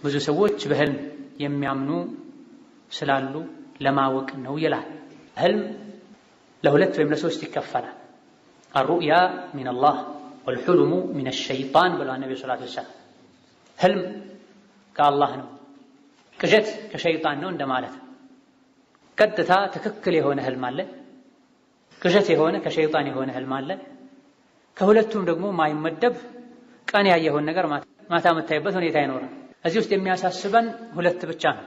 ብዙ ሰዎች በህልም የሚያምኑ ስላሉ ለማወቅ ነው ይላል። ህልም ለሁለት ወይም ለሶስት ይከፈላል። አሩእያ ሚነላህ ወልሑልሙ ሚነሸይጣን ብለዋል ነብዩ ሰለላሁ ዐለይሂ ወሰለም። ህልም ከአላህ ነው፣ ቅዠት ከሸይጣን ነው እንደማለት ነው። ቀጥታ ትክክል የሆነ ህልም አለ፣ ቅዠት የሆነ ከሸይጣን የሆነ ህልም አለ። ከሁለቱም ደግሞ ማይመደብ ቀን ያየኸውን ነገር ማታ የምታይበት ሁኔታ አይኖርም። እዚህ ውስጥ የሚያሳስበን ሁለት ብቻ ነው።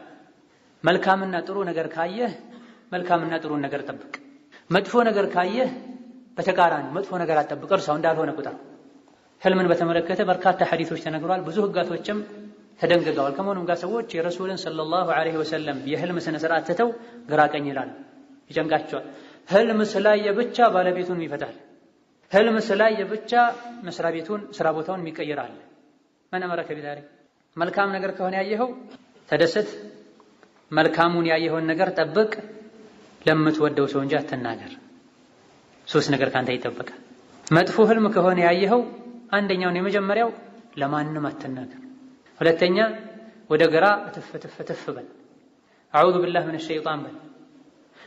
መልካምና ጥሩ ነገር ካየህ መልካምና ጥሩ ነገር ጠብቅ። መጥፎ ነገር ካየህ በተቃራኒ መጥፎ ነገር አትጠብቅ፣ እርሳው እንዳልሆነ ቁጠር። ህልምን በተመለከተ በርካታ ሐዲሶች ተነግረዋል፣ ብዙ ህጋቶችም ተደንግገዋል። ከመሆኑም ጋር ሰዎች የረሱልን ሰለላሁ ዐለይሂ ወሰለም የህልም ስነ ስርዓት ትተው ግራ ቀኝ ይላሉ፣ ይጨንቃቸዋል። ህልም ስላየ ብቻ ባለቤቱን ይፈታል። ህልም ስላየ ብቻ መስሪያ ቤቱን ስራ ቦታውን ይቀይራል። ማን አመረከ ቢዛሪ? መልካም ነገር ከሆነ ያየኸው ተደሰት፣ መልካሙን ያየኸውን ነገር ጠብቅ፣ ለምትወደው ሰው እንጂ አትናገር። ሶስት ነገር ካንተ ይጠበቃል። መጥፎ ህልም ከሆነ ያየኸው አንደኛውን የመጀመሪያው ለማንም አትናገር። ሁለተኛ ወደ ግራ እትፍ በል፣ አዑዙ ቢላህ ሚነ ሸይጣን በል።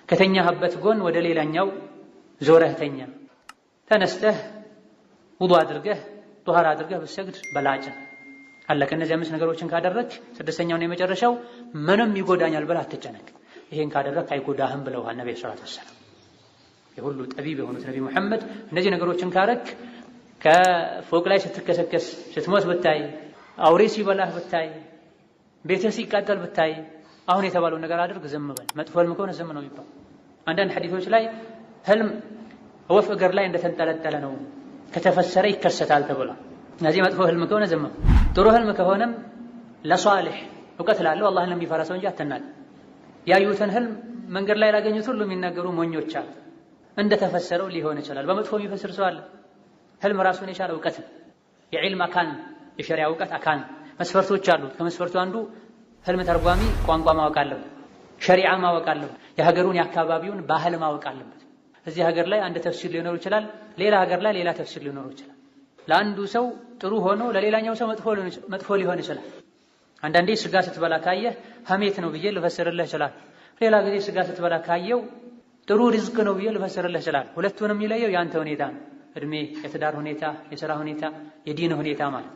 ከተኛህበት ጎን ወደ ሌላኛው ዞረህ ተኛ። ተነስተህ ውዱእ አድርገህ ጧሃራ አድርገህ ብትሰግድ በላጭ አለ። ከነዚህ አምስት ነገሮችን ካደረክ ስድስተኛውን የመጨረሻው ምንም ይጎዳኛል ብለህ አትጨነቅ። ይሄን ካደረክ አይጎዳህም ብለዋል ነብዩ ሰለላሁ ዐለይሂ ወሰለም። የሁሉ ጠቢብ የሆኑት ነብዩ መሐመድ እነዚህ ነገሮችን ካረክ ከፎቅ ላይ ስትከሰከስ ስትሞት ብታይ፣ አውሬ ሲበላህ ብታይ፣ ቤትህ ሲቃጠል ብታይ፣ አሁን የተባለው ነገር አድርግ፣ ዝም በል። መጥፎ ህልም ከሆነ ዝም ነው የሚባለው። አንዳንድ ሐዲሶች ላይ ህልም ወፍ እግር ላይ እንደተንጠለጠለ ነው ከተፈሰረ ይከሰታል ተብሏል። እነዚህ መጥፎ ህልም ከሆነ ዝም ነው። ጥሩ ህልም ከሆነም ለሷሊህ እውቀት ላለው አላህን ለሚፈራ ሰው እንጂ አትናገር። ያዩትን ህልም መንገድ ላይ ላገኙት ሁሉ የሚናገሩ ሞኞች አሉ። እንደተፈሰረው ሊሆን ይችላል። በመጥፎ የሚፈስር ሰው አለ። ህልም ራሱን የቻለ እውቀት ነው። የዒልም አካል፣ የሸሪዓ እውቀት አካል መስፈርቶች አሉት። ከመስፈርቱ አንዱ ህልም ተርጓሚ ቋንቋ ማወቅ አለበት፣ ሸሪዓ ማወቅ አለበት፣ የሀገሩን የአካባቢውን ባህል ማወቅ አለበት። እዚህ ሀገር ላይ አንድ ተፍሲር ሊኖር ይችላል፣ ሌላ ሀገር ላይ ሌላ ተፍሲር ሊኖር ይችላል። ለአንዱ ሰው ጥሩ ሆኖ ለሌላኛው ሰው መጥፎ ሊሆን ይችላል። አንዳንዴ ስጋ ስትበላ ካየህ ሐሜት ነው ብዬ ልፈስርልህ ይችላል። ሌላ ጊዜ ስጋ ስትበላ ካየው ጥሩ ሪዝቅ ነው ብዬ ልፈስርልህ ይችላል። ሁለቱንም የሚለየው የአንተ ሁኔታ ነው። እድሜ፣ የትዳር ሁኔታ፣ የሥራ ሁኔታ፣ የዲን ሁኔታ ማለት።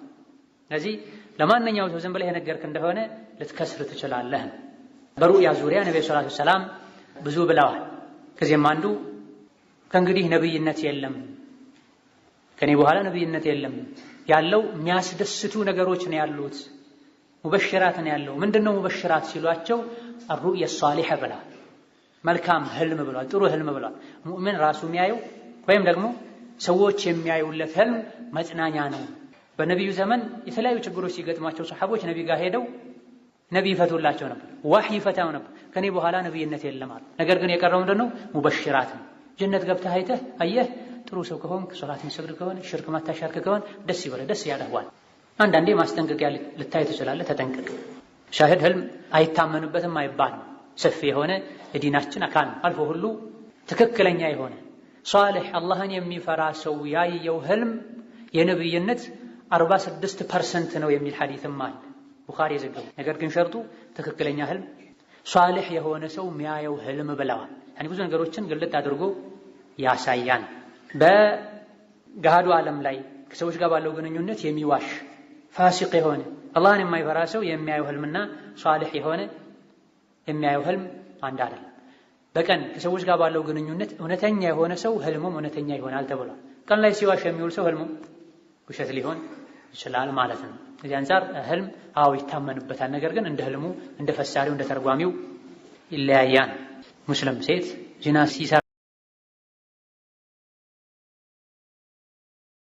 ስለዚህ ለማንኛውም ሰው ዝም ብለህ የነገርክ እንደሆነ ልትከስር ትችላለህ። በሩእያ ዙሪያ ነብዩ ሰለላሁ ዐለይሂ ወሰለም ብዙ ብለዋል። ከዚህም አንዱ ከእንግዲህ ነብይነት የለም፣ ከኔ በኋላ ነብይነት የለም፣ ያለው የሚያስደስቱ ነገሮች ነው ያሉት፣ ሙበሽራት ነው ያለው። ምንድነው ሙበሽራት ሲሏቸው አሩእያ ሷሊህ ብለዋል። መልካም ህልም ብለዋል፣ ጥሩ ህልም ብለዋል። ሙእሚን ራሱ የሚያየው ወይም ደግሞ ሰዎች የሚያዩለት ህልም መጽናኛ ነው። በነቢዩ ዘመን የተለያዩ ችግሮች ሲገጥሟቸው ሰሐቦች ነቢ ጋር ሄደው ነቢ ይፈቱላቸው ነበር፣ ዋህይ ይፈታው ነበር። ከኔ በኋላ ነብይነት የለም አሉ። ነገር ግን የቀረው ምንድነው? ሙበሽራት ነው። ጀነት ገብተህ አይተህ አየህ፣ ጥሩ ሰው ከሆንክ ሶላት መስገድ ከሆነ ሽርክ ማታሻርክ ከሆነ ደስ ይበልህ፣ ደስ ያለህዋል። አንዳንዴ ማስጠንቀቂያ ልታይ ትችላለህ፣ ተጠንቀቅ። ሻሂድ ህልም አይታመንበትም አይባልም። ሰፊ የሆነ የዲናችን አካል አልፎ ሁሉ ትክክለኛ የሆነ ሷሊህ አላህን የሚፈራ ሰው ያየው ህልም የነብይነት 46% ነው የሚል ሐዲስም አለ፣ ቡኻሪ የዘገበው። ነገር ግን ሸርጡ ትክክለኛ ህልም ሷሊህ የሆነ ሰው የሚያየው ህልም ብለዋል። ያኒ ብዙ ነገሮችን ግልጥ አድርጎ ያሳያል። በገሃዱ ዓለም ላይ ከሰዎች ጋር ባለው ግንኙነት የሚዋሽ ፋሲቅ የሆነ አላህን የማይፈራ ሰው የሚያየው ህልምና ሷሊህ የሆነ የሚያየው ህልም አንድ አይደለም። በቀን ከሰዎች ጋር ባለው ግንኙነት እውነተኛ የሆነ ሰው ህልሙም እውነተኛ ይሆናል ተብሏል። ቀን ላይ ሲዋሽ የሚውል ሰው ህልሙ ውሸት ሊሆን ይችላል ማለት ነው። ከዚህ አንፃር ህልም ይታመንበታል። ነገር ግን እንደ ህልሙ፣ እንደ ፈሳሪው፣ እንደ ተርጓሚው ይለያያል። ሙስሊም ሴት ዚና ሲሰራ